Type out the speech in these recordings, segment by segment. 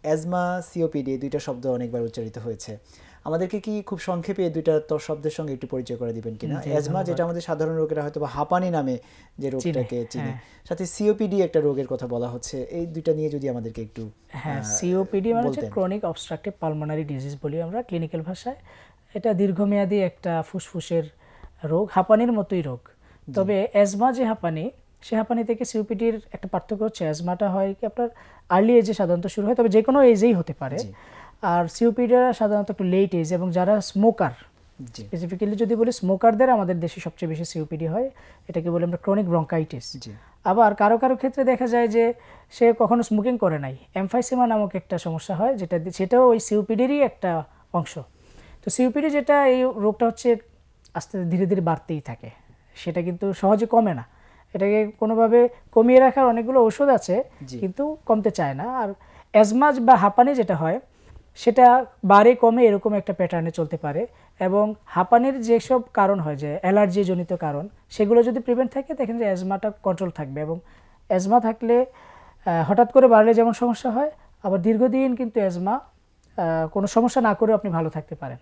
Asthma COPD দুইটা শব্দ অনেকবার উচ্চারিত হয়েছে, আমাদেরকে কি খুব সংক্ষেপে এই দুইটা শব্দের সঙ্গে একটু পরিচয় করে দিবেন কিনা? অ্যাজমা যেটা আমাদের সাধারণ রোগীরা হয়তো বা হাঁপানি নামে যে রোগটাকে চিনে, সাথে সিওপিডি একটা রোগের কথা বলা হচ্ছে, এই দুইটা নিয়ে যদি আমাদেরকে একটু। হ্যাঁ, সিওপিডি মানে হচ্ছে ক্রনিক অবস্ট্রাকটিভ পালমোনারি ডিজিজ বলি আমরা ক্লিনিক্যাল ভাষায়। এটা দীর্ঘমেয়াদী একটা ফুসফুসের রোগ, হাঁপানির মতোই রোগ। তবে অ্যাজমা যে হাঁপানি, সে হাঁপানি থেকে সিওপিডির একটা পার্থক্য হচ্ছে অ্যাজমাটা হয় কি আপনার আর্লি এজে সাধারণত শুরু হয়, তবে যে কোনো এজেই হতে পারে। আর সিওপিডিটা সাধারণত একটু লেট এজ, এবং যারা স্মোকার, স্পেসিফিক্যালি যদি বলি স্মোকারদের আমাদের দেশে সবচেয়ে বেশি সিওপিডি হয়, এটাকে বলে আমরা ক্রনিক ব্রঙ্কাইটিস। আবার কারো কারো ক্ষেত্রে দেখা যায় যে সে কখনো স্মোকিং করে নাই, এমফাইসেমা নামক একটা সমস্যা হয়, সেটাও ওই সিওপিডিরই একটা অংশ। তো সিওপিডি যেটা, এই রোগটা হচ্ছে আস্তে ধীরে ধীরে বাড়তেই থাকে, সেটা কিন্তু সহজে কমে না। এটাকে কোনোভাবে কমিয়ে রাখার অনেকগুলো ওষুধ আছে, কিন্তু কমতে চায় না। আর অ্যাজমা বা হাঁপানি যেটা হয়, সেটা বাড়ে কমে এরকম একটা প্যাটার্নে চলতে পারে। এবং হাঁপানির যেসব কারণ হয়, যে অ্যালার্জি জনিত কারণ, সেগুলো যদি প্রিভেন্ট থাকে, দেখেন যে অ্যাজমাটা কন্ট্রোল থাকবে। এবং অ্যাজমা থাকলে হঠাৎ করে বাড়লে যেমন সমস্যা হয়, আবার দীর্ঘদিন কিন্তু অ্যাজমা কোনো সমস্যা না করেও আপনি ভালো থাকতে পারেন।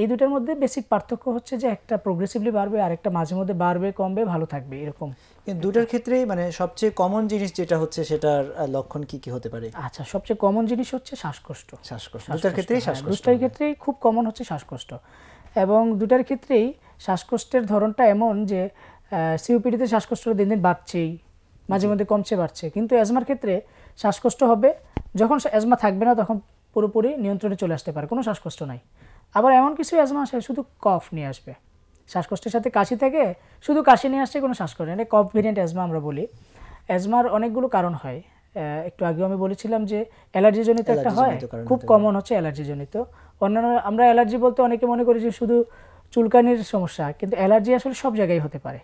এই দুটার মধ্যে বেসিক পার্থক্য হচ্ছে যে একটা প্রোগ্রেসিভলি বাড়বে, আর একটা মাঝে মধ্যে বাড়বে কমবে, ভালো থাকবে, এরকম। কিন্তু দুটার ক্ষেত্রেই মানে সবচেয়ে কমন জিনিস যেটা হচ্ছে, সেটার লক্ষণ কি কি হতে পারে? আচ্ছা, সবচেয়ে কমন জিনিস হচ্ছে শ্বাসকষ্ট। দুটার ক্ষেত্রেই শ্বাসকষ্ট, দুটার ক্ষেত্রেই খুব কমন হচ্ছে শ্বাসকষ্ট। এবং দুটার ক্ষেত্রেই শ্বাসকষ্টের ধরনটা এমন যে সিওপিডিতে শ্বাসকষ্টটা দিন দিন বাড়ছেই, মাঝে মধ্যে কমছে বাড়ছে। কিন্তু অ্যাজমার ক্ষেত্রে শ্বাসকষ্ট হবে যখন অ্যাজমা থাকবে না, তখন পুরোপুরি নিয়ন্ত্রণে চলে আসতে পারে, কোনো শ্বাসকষ্ট নাই। আবার এমন কিছু অ্যাজমা আসে শুধু কফ নিয়ে আসবে, শ্বাসকষ্টের সাথে কাশি থাকে, শুধু কাশি নিয়ে আসছে, কোনো শ্বাসকষ্ট নেই, কফ ভেরিয়েন্ট অ্যাজমা আমরা বলি। অ্যাজমার অনেকগুলো কারণ হয়, একটু আগেও আমি বলেছিলাম যে অ্যালার্জি জনিত একটা হয়, খুব কমন হচ্ছে অ্যালার্জি জনিত। অন্যান্য আমরা অ্যালার্জি বলতে অনেকে মনে করি যে শুধু চুলকানির সমস্যা, কিন্তু অ্যালার্জি আসলে সব জায়গায় হতে পারে।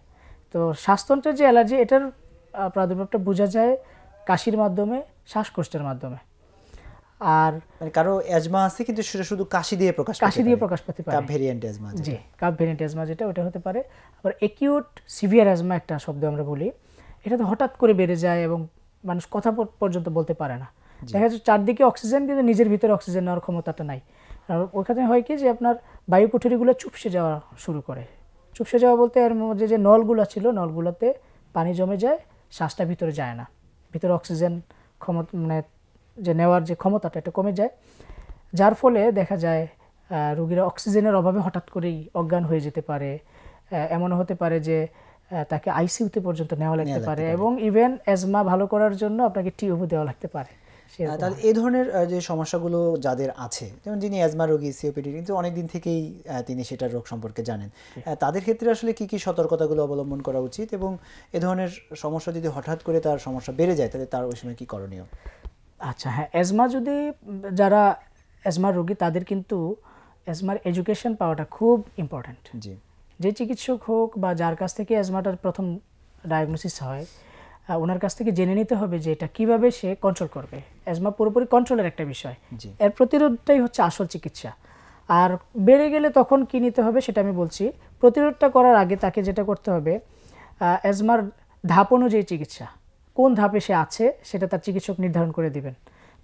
তো শ্বাসতন্ত্রের যে অ্যালার্জি, এটার প্রাদুর্ভাবটা বোঝা যায় কাশির মাধ্যমে, শ্বাসকষ্টের মাধ্যমে। আর মানে কারো অ্যাজমা আছে কিন্তু সেটা শুধু কাশি দিয়ে প্রকাশ পেতে পারে, কাপ ভেরিয়েন্ট অ্যাজমা। জি, কাপ ভেরিয়েন্ট অ্যাজমা যেটা, ওটা হতে পারে। আবার অ্যাকিউট সিভিয়ার অ্যাজমা একটা শব্দ আমরা বলি, এটা তো হঠাৎ করে বেড়ে যায় এবং মানুষ কথা পর্যন্ত বলতে পারে না। দেখা যাচ্ছে চারদিকে অক্সিজেন, কিন্তু নিজের ভিতরে অক্সিজেন নেওয়ার ক্ষমতাটা নাই। আর ওখানে হয় কি যে আপনার বায়ুকুঠুরিগুলো চুপসে যাওয়া শুরু করে। চুপসে যাওয়া বলতে এর মধ্যে যে নলগুলো ছিল, নলগুলোতে পানি জমে যায়, শ্বাসটা ভিতরে যায় না, ভিতরে অক্সিজেন ক্ষমতা মানে যে নেওয়ার যে ক্ষমতাটা, এটা কমে যায়। যার ফলে দেখা যায় রোগীরা অক্সিজেনের অভাবে হঠাৎ করেই অজ্ঞান হয়ে যেতে পারে। এমনও হতে পারে যে তাকে আইসিইউতে পর্যন্ত নেওয়া লাগতে পারে, এবং ইভেন অ্যাজমা ভালো করার জন্য আপনাকে টিউবও দেওয়া লাগতে পারে। তাহলে এই ধরনের যে সমস্যাগুলো যাদের আছে, যেমন যিনি অ্যাজমা রোগী, সিওপিডি কিন্তু অনেকদিন থেকেই তিনি সেটার রোগ সম্পর্কে জানেন, তাদের ক্ষেত্রে আসলে কি কি সতর্কতাগুলো অবলম্বন করা উচিত, এবং এ ধরনের সমস্যা যদি হঠাৎ করে তার সমস্যা বেড়ে যায়, তাহলে তার ওই সময় কি করণীয়? আচ্ছা, হ্যাঁ, অ্যাজমা যদি যারা অ্যাজমার রোগী, তাদের কিন্তু অ্যাজমার এডুকেশন পাওয়াটা খুব ইম্পর্ট্যান্ট। যে চিকিৎসক হোক বা যার কাছ থেকে অ্যাজমাটার প্রথম ডায়াগনোসিস হয়, ওনার কাছ থেকে জেনে নিতে হবে যে এটা কীভাবে সে কন্ট্রোল করবে। অ্যাজমা পুরোপুরি কন্ট্রোলের একটা বিষয়, এর প্রতিরোধটাই হচ্ছে আসল চিকিৎসা। আর বেড়ে গেলে তখন কী নিতে হবে সেটা আমি বলছি। প্রতিরোধটা করার আগে তাকে যেটা করতে হবে, অ্যাজমার ধাপ অনুযায়ী চিকিৎসা, কোন ধাপে সে আছে সেটা তার চিকিৎসক নির্ধারণ করে দিবেন।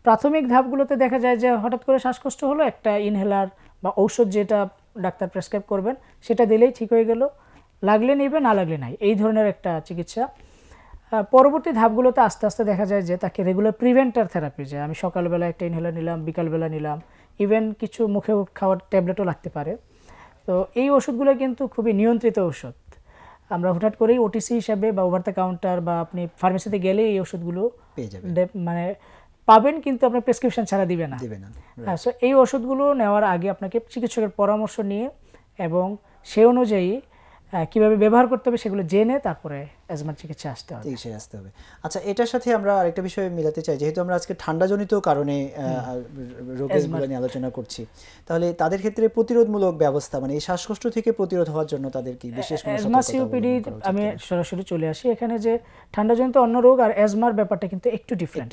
প্রাথমিক ধাপগুলোতে দেখা যায় যে হঠাৎ করে শ্বাসকষ্ট হলো, একটা ইনহেলার বা ঔষধ যেটা ডাক্তার প্রেসক্রাইব করবেন সেটা দিলেই ঠিক হয়ে গেল, লাগলে নিবে, না লাগলে নাই, এই ধরনের একটা চিকিৎসা। পরবর্তী ধাপগুলোতে আস্তে আস্তে দেখা যায় যে তাকে রেগুলার প্রিভেন্টার থেরাপি, যে আমি সকালবেলা একটা ইনহেলার নিলাম, বিকালবেলা নিলাম, ইভেন কিছু মুখে খাওয়ার ট্যাবলেটও লাগতে পারে। তো এই ওষুধগুলো কিন্তু খুবই নিয়ন্ত্রিত ওষুধ, আমরা হঠাৎ করেই ওটিসি হিসাবে বা ওভার দ্য কাউন্টার বা আপনি ফার্মেসিতে গেলে এই ওষুধগুলো পেয়ে যাবেন, মানে পাবেন, কিন্তু আপনার প্রেসক্রিপশন ছাড়া দিবে না। হ্যাঁ, সো এই ওষুধগুলো নেওয়ার আগে আপনাকে চিকিৎসকের পরামর্শ নিয়ে এবং সে অনুযায়ী কীভাবে ব্যবহার করতে হবে সেগুলো জেনে তারপরে অ্যাজমার চিকিৎসায় আসতে হবে। আচ্ছা, এটার সাথে আমরা আরেকটা বিষয় মিলাতে চাই, যেহেতু আমরা আজকে ঠান্ডাজনিত কারণে রোগীগুলো নিয়ে আলোচনা করছি, তাহলে তাদের ক্ষেত্রে প্রতিরোধমূলক ব্যবস্থা, মানে এই শ্বাসকষ্ট থেকে প্রতিরোধ হওয়ার জন্য তাদের কি বিশেষ কোনো অ্যাজমা সিওপিডি, আমি সরাসরি চলে আসি এখানে, যে ঠান্ডাজনিত অন্য রোগ আর অ্যাজমার ব্যাপারটা কিন্তু একটু ডিফারেন্ট।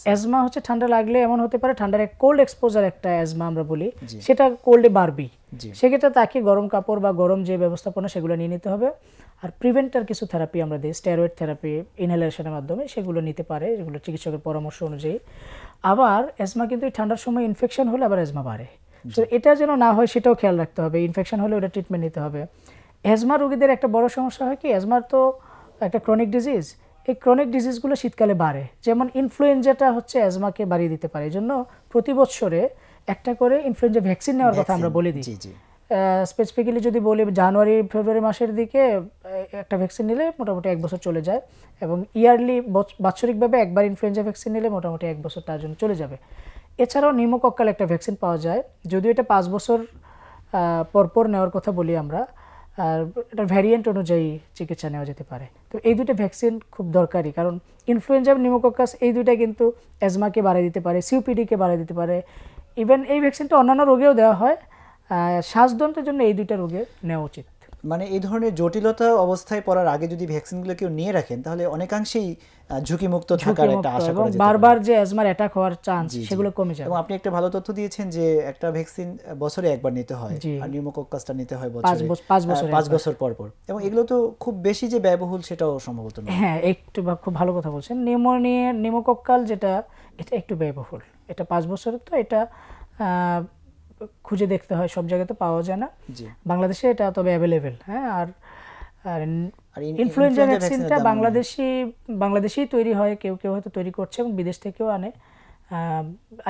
অ্যাজমা হচ্ছে ঠান্ডা লাগলে এমন হতে পারে, ঠান্ডার এক কোল্ড এক্সপোজার একটা অ্যাজমা আমরা বলি, সেটা কোল্ডে বাড়বেই, সেক্ষেত্রে তাকে গরম কাপড় বা গরম যে ব্যবস্থাপনা সেগুলো নিয়ে নিতে হবে। আর প্রিভেন্টার কিছু থেরাপি আমরা দিই, স্টেরয়েড থেরাপি ইনহেলেশনের মাধ্যমে, সেগুলো নিতে পারে, যেগুলো চিকিৎসকের পরামর্শ অনুযায়ী। আবার অ্যাজমা কিন্তু ঠান্ডার সময় ইনফেকশন হলে আবার অ্যাজমা বাড়ে, তো এটা যেন না হয় সেটাও খেয়াল রাখতে হবে। ইনফেকশন হলে ওটা ট্রিটমেন্ট নিতে হবে। অ্যাজমা রোগীদের একটা বড় সমস্যা হয় কি, অ্যাজমার তো একটা ক্রনিক ডিজিজ, এই ক্রনিক ডিজিজগুলো শীতকালে বাড়ে। যেমন ইনফ্লুয়েঞ্জাটা হচ্ছে অ্যাজমাকে বাড়িয়ে দিতে পারে, এই জন্য প্রতি বছরে একটা করে ইনফ্লুয়েঞ্জা ভ্যাকসিন নেওয়ার কথা আমরা বলে দিই। স্পেসিফিক্যালি যদি বলি, জানুয়ারি ফেব্রুয়ারি মাসের দিকে একটা ভ্যাকসিন নিলে মোটামুটি 1 বছর চলে যায়, এবং ইয়ারলি বাৎসরিকভাবে একবার ইনফ্লুয়েঞ্জা ভ্যাকসিন নিলে মোটামুটি 1 বছর তার জন্য চলে যাবে। এছাড়াও নিউমোকক্কাল একটা ভ্যাকসিন পাওয়া যায়, যদিও এটা 5 বছর পরপর নেওয়ার কথা বলি আমরা, আর এটার ভ্যারিয়েন্ট অনুযায়ী চিকিৎসা নেওয়া যেতে পারে। তো এই দুটো ভ্যাকসিন খুব দরকারি, কারণ ইনফ্লুয়েঞ্জা নিউমোকক্কাস এই দুইটা কিন্তু অ্যাজমাকে বাড়িয়ে দিতে পারে, সিওপিডিকে বাড়িয়ে দিতে পারে। ইভেন এই ভ্যাকসিনটা অন্যান্য রোগেও দেওয়া হয়, শ্বাসযন্ত্রের জন্য এই দুইটা রোগে নেওয়া উচিত। মানে এই ধরনের জটিলতা অবস্থায় পড়ার আগে যদি ভ্যাকসিনগুলো কেউ নিয়ে রাখেন, তাহলে অনেকাংশেই ঝুঁকিমুক্ত থাকার একটা আশা করা যেতে পারে। বারবার যে অ্যাজমার অ্যাটাক হওয়ার চান্স সেগুলো কমে যাবে। এবং আপনি একটা ভালো তথ্য দিয়েছেন যে একটা ভ্যাকসিন বছরে একবার নিতে হয়, আর নিউমোকক্কাসটা নিতে হয় বছরে 5 বছর পর পর। এবং এগুলো তো খুব বেশি যে ব্যয়বহুল সেটাও সম্ভবত নয়। হ্যাঁ, একটু খুব ভালো কথা বলছেন। নিউমোকক্কাল যেটা, এটা একটু ব্যয়বহুল। এটা 5 বছরের, তো এটা খুঁজে দেখতে হয়, সব জায়গায় তো পাওয়া যায় না। বাংলাদেশে এটা তবে অ্যাভেলেবেল। হ্যাঁ, আর ইনফ্লুয়েঞ্জা ভ্যাকসিনটা বাংলাদেশেই তৈরি হয়, কেউ কেউ হয়তো তৈরি করছে এবং বিদেশ থেকেও আনে।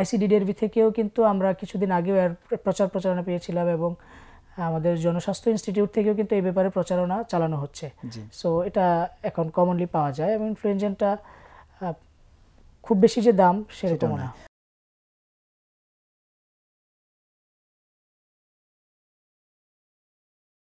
আইসিডিডিআরবি থেকেও কিন্তু আমরা কিছুদিন আগেও এর প্রচারণা পেয়েছিলাম, এবং আমাদের জনস্বাস্থ্য ইনস্টিটিউট থেকেও কিন্তু এই ব্যাপারে প্রচারণা চালানো হচ্ছে। সো এটা এখন কমনলি পাওয়া যায়, এবং ইনফ্লুয়েঞ্জাটা খুব বেশি যে দাম সেরকম না।